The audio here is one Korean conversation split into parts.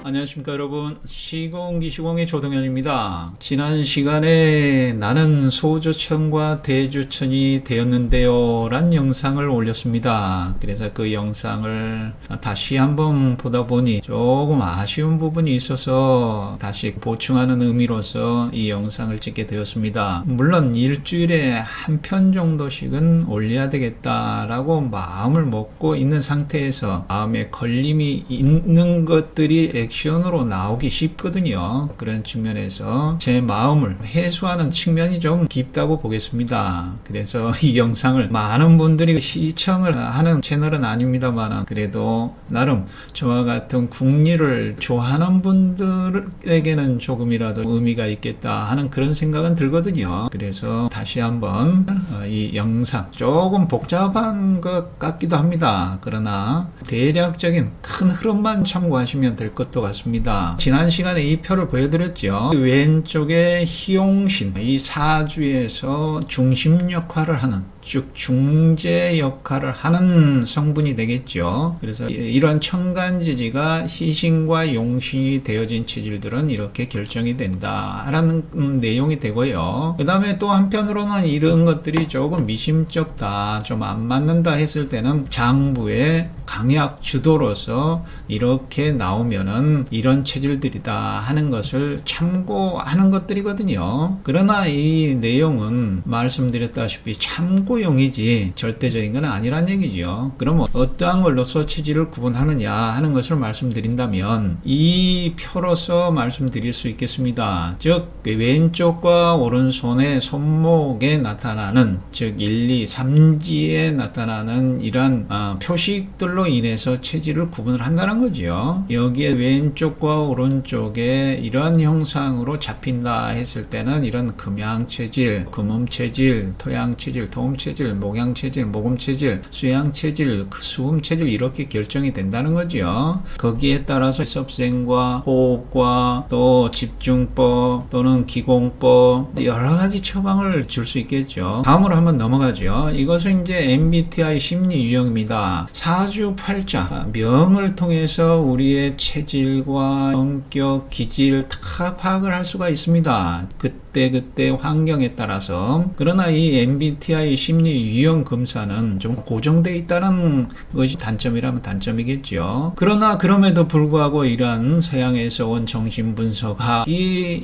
안녕하십니까 여러분, 시공기시공의 조동현입니다. 지난 시간에 나는 소주천과 대주천이 되었는데요 란 영상을 올렸습니다. 그래서 그 영상을 다시 한번 보다 보니 조금 아쉬운 부분이 있어서 다시 보충하는 의미로서 이 영상을 찍게 되었습니다. 물론 일주일에 한 편 정도씩은 올려야 되겠다라고 마음을 먹고 있는 상태에서 마음에 걸림이 있는 것들이 액션으로 나오기 쉽거든요. 그런 측면에서 제 마음을 해소하는 측면이 좀 깊다고 보겠습니다. 그래서 이 영상을 많은 분들이 시청을 하는 채널은 아닙니다만 그래도 나름 저와 같은 국리를 좋아하는 분들에게는 조금이라도 의미가 있겠다 하는 그런 생각은 들거든요. 그래서 다시 한번 이 영상 조금 복잡한 것 같기도 합니다. 그러나 대략적인 큰 흐름만 참고하시면 될 것도 같습니다. 지난 시간에 이 표를 보여드렸죠. 왼쪽에 희용신, 이 사주에서 중심 역할을 하는, 즉 중재 역할을 하는 성분이 되겠죠. 그래서 이런 천간지지가 희신과 용신이 되어진 체질들은 이렇게 결정이 된다라는 내용이 되고요. 그 다음에 또 한편으로는 이런 것들이 조금 미심쩍다, 좀 안 맞는다 했을 때는 장부의 강약 주도로서 이렇게 나오면은 이런 체질들이다 하는 것을 참고하는 것들이거든요. 그러나 이 내용은 말씀드렸다시피 참고용이지 절대적인 건 아니란 얘기죠. 그럼 어떠한 걸로서 체질을 구분하느냐 하는 것을 말씀드린다면 이 표로서 말씀드릴 수 있겠습니다. 즉 왼쪽과 오른손의 손목에 나타나는, 즉 1, 2, 3지에 나타나는 이러한 표식들로 인해서 체질을 구분을 한다는 거죠. 여기에 왼쪽과 오른쪽에 이러한 형상으로 잡힌다 했을 때는 이런 금양체질, 금음체질, 토양체질, 도음체질, 목양체질, 모금체질, 수양체질, 수음체질 이렇게 결정이 된다는 거죠. 거기에 따라서 섭생과 호흡과 또 집중법 또는 기공법 여러 가지 처방을 줄 수 있겠죠. 다음으로 한번 넘어가죠. 이것은 이제 MBTI 심리 유형입니다. 사주 팔자, 명을 통해서 우리의 체질과 성격, 기질 다 파악을 할 수가 있습니다. 그때 환경에 따라서. 그러나 이 MBTI 심리 유형 검사는 좀 고정되어 있다는 것이 단점이라면 단점이겠죠. 그러나 그럼에도 불구하고 이러한 서양에서 온 정신분석학이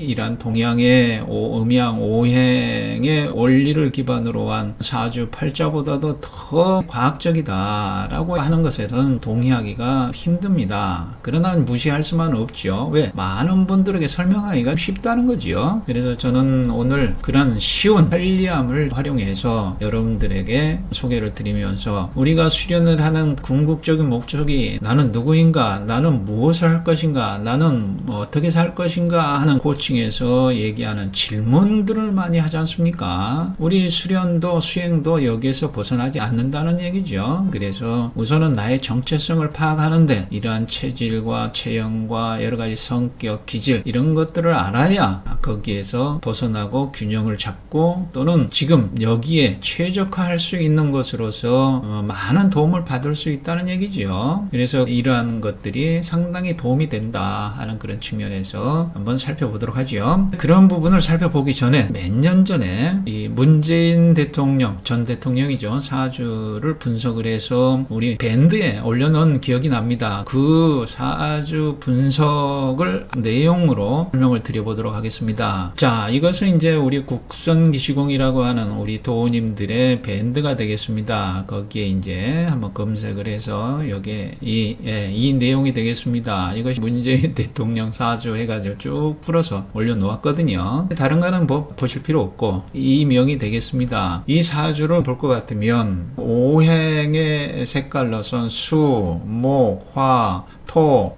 이러한 동양의 음양 오행의 원리를 기반으로 한 사주 팔자보다도 더 과학적이다라고 하는 것에는 동의하기가 힘듭니다. 그러나 무시할 수만 없죠. 왜? 많은 분들에게 설명하기가 쉽다는 거죠. 그래서 저는 오늘 그런 쉬운 편리함을 활용해서 여러분들에게 소개를 드리면서 우리가 수련을 하는 궁극적인 목적이 나는 누구인가, 나는 무엇을 할 것인가, 나는 어떻게 살 것인가 하는 고층에서 얘기하는 질문들을 많이 하지 않습니까? 우리 수련도 수행도 여기에서 벗어나지 않는다는 얘기죠. 그래서 우선은 나의 정체성을 파악하는데 이러한 체질과 체형과 여러 가지 성격, 기질 이런 것들을 알아야 거기에서 벗어나고 균형을 잡고 또는 지금 여기에 최적화할 수 있는 것으로서 많은 도움을 받을 수 있다는 얘기죠. 그래서 이러한 것들이 상당히 도움이 된다 하는 그런 측면에서 한번 살펴보도록 하죠. 그런 부분을 살펴보기 전에 몇 년 전에 이 문재인 대통령, 전 대통령이죠. 사주를 분석을 해서 우리 밴드에 올려놓은 기억이 납니다. 그 사주 분석을 내용으로 설명을 드려보도록 하겠습니다. 자, 이것은 이제 우리 국선기시공이라고 하는 우리 도우님들의 밴드가 되겠습니다. 거기에 이제 한번 검색을 해서 여기에 이 내용이 되겠습니다. 이것이 문재인 대통령 사주 해가지고 쭉 풀어서 올려놓았거든요. 다른 거는 뭐 보실 필요 없고 이 명이 되겠습니다. 이 사주를 볼 것 같으면 오행의 색깔로선 수, 목, 화, 토,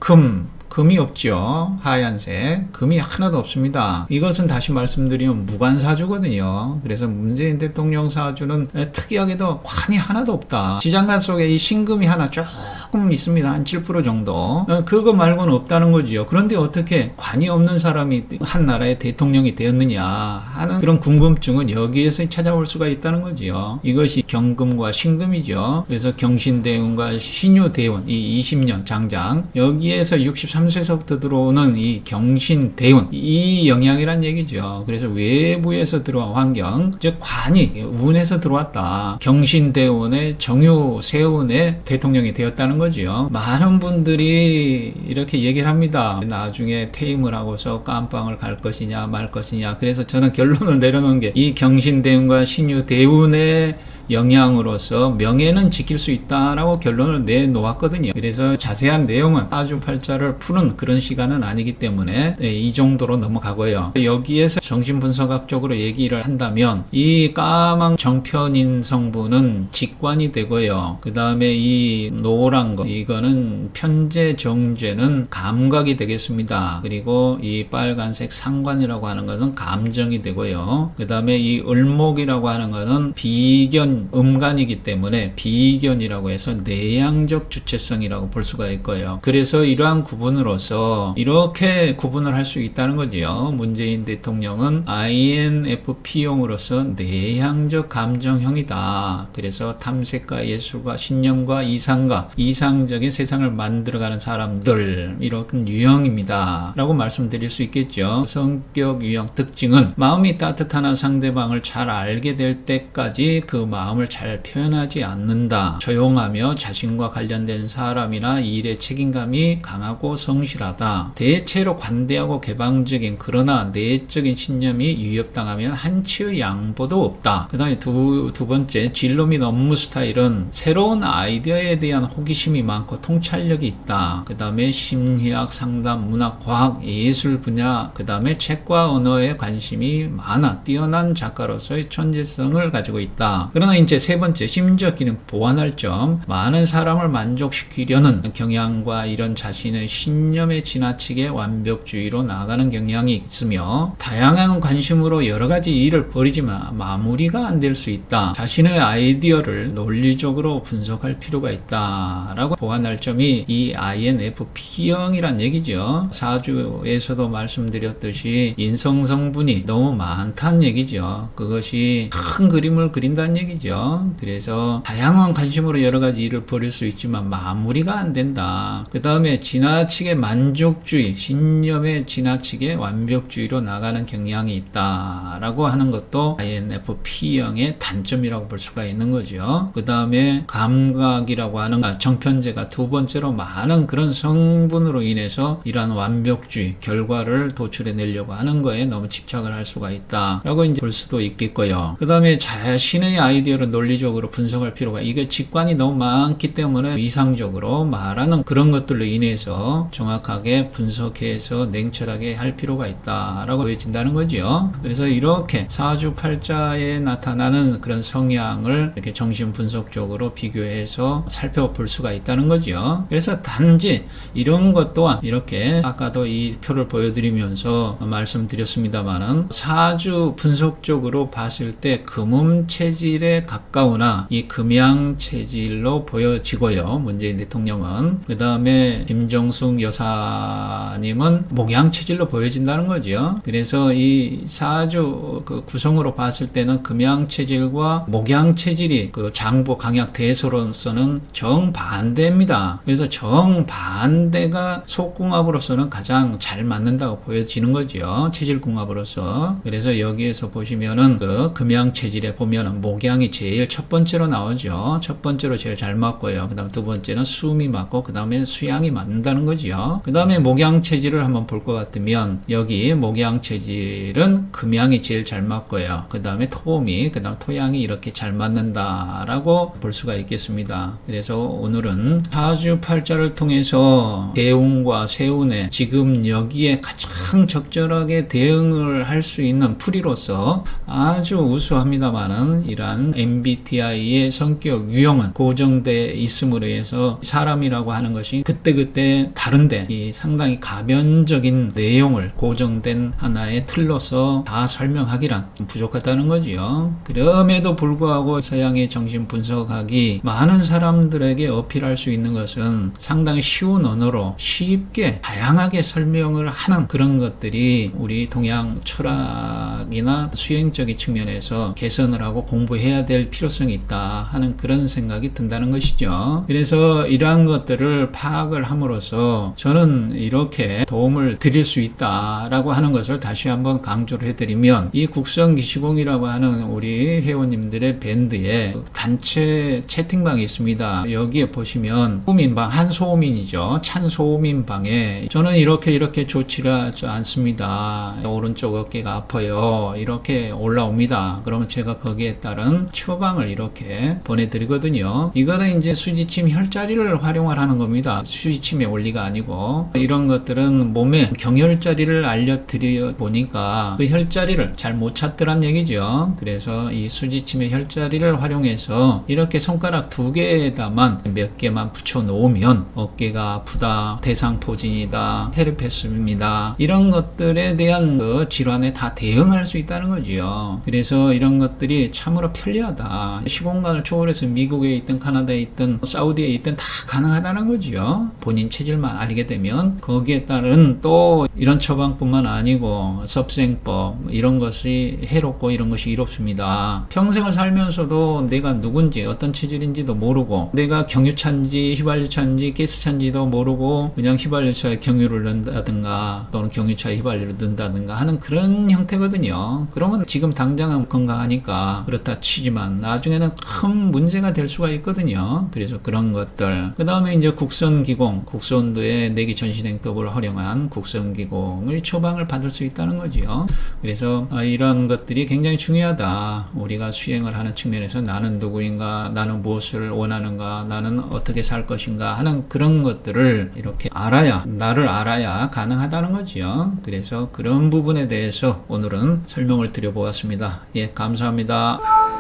금이 없죠. 하얀색. 금이 하나도 없습니다. 이것은 다시 말씀드리면 무관사주거든요. 그래서 문재인 대통령 사주는 특이하게도 관이 하나도 없다. 지장간 속에 이 신금이 하나 조금 있습니다. 한 7% 정도. 그거 말고는 없다는 거지요. 그런데 어떻게 관이 없는 사람이 한 나라의 대통령이 되었느냐 하는 그런 궁금증은 여기에서 찾아볼 수가 있다는 거지요. 이것이 경금과 신금이죠. 그래서 경신대운과 신유대운 이 20년 장장 여기에서 63 3세서부터 들어오는 이 경신, 대운, 이 영향이란 얘기죠. 그래서 외부에서 들어온 환경, 즉 관이 운에서 들어왔다. 경신, 대운의 정유, 세운의 대통령이 되었다는 거죠. 많은 분들이 이렇게 얘기를 합니다. 나중에 퇴임을 하고서 깜빵을 갈 것이냐 말 것이냐. 그래서 저는 결론을 내려놓은 게 이 경신, 대운과 신유, 대운의 영향으로서 명예는 지킬 수 있다라고 결론을 내놓았거든요. 그래서 자세한 내용은 사주팔자를 푸는 그런 시간은 아니기 때문에 이 정도로 넘어가고요. 여기에서 정신분석학적으로 얘기를 한다면 이 까망 정편인 성분은 직관이 되고요. 그 다음에 이 노란 거, 이거는 편재 정제는 감각이 되겠습니다. 그리고 이 빨간색 상관이라고 하는 것은 감정이 되고요. 그 다음에 이 을목이라고 하는 것은 비견 음간이기 때문에 비견이라고 해서 내향적 주체성이라고 볼 수가 있고요. 그래서 이러한 구분으로서 이렇게 구분을 할 수 있다는 거죠. 문재인 대통령은 INFP형으로서 내향적 감정형이다. 그래서 탐색과 예술과 신념과 이상과 이상적인 세상을 만들어가는 사람들, 이런 유형입니다 라고 말씀드릴 수 있겠죠. 성격 유형 특징은 마음이 따뜻한 상대방을 잘 알게 될 때까지 그 마음을 잘 표현하지 않는다. 조용하며 자신과 관련된 사람이나 일에 책임감이 강하고 성실하다. 대체로 관대하고 개방적인 그러나 내적인 신념이 위협당하면 한치의 양보도 없다. 그 다음에 두 번째, 진로 및 업무 스타일은 새로운 아이디어에 대한 호기심이 많고 통찰력이 있다. 그 다음에 심리학, 상담, 문학, 과학, 예술 분야, 그 다음에 책과 언어에 관심이 많아 뛰어난 작가로서의 천재성을 가지고 있다. 그러나 이제 세 번째, 심리적 기능 보완할 점, 많은 사람을 만족시키려는 경향과 이런 자신의 신념에 지나치게 완벽주의로 나아가는 경향이 있으며 다양한 관심으로 여러 가지 일을 벌이지만 마무리가 안 될 수 있다. 자신의 아이디어를 논리적으로 분석할 필요가 있다 라고 보완할 점이 이 INFP형이란 얘기죠. 사주에서도 말씀드렸듯이 인성성분이 너무 많다는 얘기죠. 그것이 큰 그림을 그린다는 얘기죠. 그래서 다양한 관심으로 여러 가지 일을 벌일 수 있지만 마무리가 안 된다. 그 다음에 지나치게 만족주의, 신념에 지나치게 완벽주의로 나가는 경향이 있다라고 하는 것도 INFP형의 단점이라고 볼 수가 있는 거죠. 그 다음에 감각이라고 하는 정편제가 두 번째로 많은 그런 성분으로 인해서 이러한 완벽주의, 결과를 도출해내려고 하는 거에 너무 집착을 할 수가 있다라고 이제 볼 수도 있겠고요. 그 다음에 자신의 아이디어를 논리적으로 분석할 필요가, 이게 직관이 너무 많기 때문에 이상적으로 말하는 그런 것들로 인해서 정확하게 분석해서 냉철하게 할 필요가 있다라고 보여진다는 거죠. 그래서 이렇게 사주팔자에 나타나는 그런 성향을 이렇게 정신분석적으로 비교해서 살펴볼 수가 있다는 거죠. 그래서 단지 이런 것 또한 이렇게 아까도 이 표를 보여드리면서 말씀드렸습니다만은 사주 분석적으로 봤을 때 금음체질에 가까우나 이 금양체질로 보여지고요. 문재인 대통령은. 그 다음에 김정숙 여사님은 목양체질로 보여진다는 거죠. 그래서 이 사주 그 구성으로 봤을 때는 금양체질과 목양체질이 그 장부 강약 대소로서는 정반대입니다. 그래서 정반대가 속궁합으로서는 가장 잘 맞는다고 보여지는 거죠. 체질궁합으로서. 그래서 여기에서 보시면은 그 금양체질에 보면은 목양이 제일 첫 번째로 나오죠. 첫 번째로 제일 잘 맞고요. 그 다음 두 번째는 수음이 맞고 그 다음에 수양이 맞는다는 거죠. 그 다음에 목양체질을 한번 볼 것 같으면 여기 목양체질은 금양이 제일 잘 맞고요. 그 다음에 토음이, 그 다음 토양이 이렇게 잘 맞는다라고 볼 수가 있겠습니다. 그래서 오늘은 사주팔자를 통해서 대운과 세운의 지금 여기에 가장 적절하게 대응을 할 수 있는 풀이로서 아주 우수합니다만은 이러한 MBTI의 성격 유형은 고정되어 있음으로 해서 사람이라고 하는 것이 그때그때 다른데 이 상당히 가변적인 내용을 고정된 하나의 틀로서 다 설명하기란 부족하다는 거지요. 그럼에도 불구하고 서양의 정신분석학이 많은 사람들에게 어필할 수 있는 것은 상당히 쉬운 언어로 쉽게 다양하게 설명을 하는 그런 것들이 우리 동양 철학이나 수행적인 측면에서 개선을 하고 공부해야 될 될 필요성이 있다 하는 그런 생각이 든다는 것이죠. 그래서 이러한 것들을 파악을 함으로써 저는 이렇게 도움을 드릴 수 있다라고 하는 것을 다시 한번 강조를 해드리면, 이 국성기시공이라고 하는 우리 회원님들의 밴드에 단체 채팅방이 있습니다. 여기에 보시면 소민방, 한소민이죠. 찬소민방에 저는 이렇게 좋지가 않습니다. 오른쪽 어깨가 아파요. 이렇게 올라옵니다. 그러면 제가 거기에 따른 처방을 이렇게 보내드리거든요. 이거는 이제 수지침 혈자리를 활용을 하는 겁니다. 수지침의 원리가 아니고, 이런 것들은 몸에 경혈자리를 알려드려 보니까 그 혈자리를 잘 못 찾더란 얘기죠. 그래서 이 수지침의 혈자리를 활용해서 이렇게 손가락 2개에다만 몇 개만 붙여 놓으면 어깨가 아프다, 대상포진이다, 헤르페스입니다, 이런 것들에 대한 그 질환에 다 대응할 수 있다는 거지요. 그래서 이런 것들이 참으로 편리하다. 시공간을 초월해서 미국에 있든 카나다에 있든 사우디에 있든 다 가능하다는 거지요. 본인 체질만 알게 되면. 거기에 따른 또 이런 처방뿐만 아니고 섭생법, 이런 것이 해롭고 이런 것이 이롭습니다. 평생을 살면서도 내가 누군지, 어떤 체질인지도 모르고, 내가 경유차인지 휘발유차인지 가스차인지도 모르고 그냥 휘발유차에 경유를 넣는다든가 또는 경유차에 휘발유를 넣는다든가 하는 그런 형태거든요. 그러면 지금 당장은 건강하니까 그렇다 치지만 나중에는 큰 문제가 될 수가 있거든요. 그래서 그런 것들. 그 다음에 이제 국선기공, 국선도의 내기 전신행법을 활용한 국선기공의 처방을 받을 수 있다는 거지요. 그래서 이런 것들이 굉장히 중요하다. 우리가 수행을 하는 측면에서 나는 누구인가, 나는 무엇을 원하는가, 나는 어떻게 살 것인가 하는 그런 것들을 이렇게 알아야, 나를 알아야 가능하다는 거지요. 그래서 그런 부분에 대해서 오늘은 설명을 드려보았습니다. 예, 감사합니다.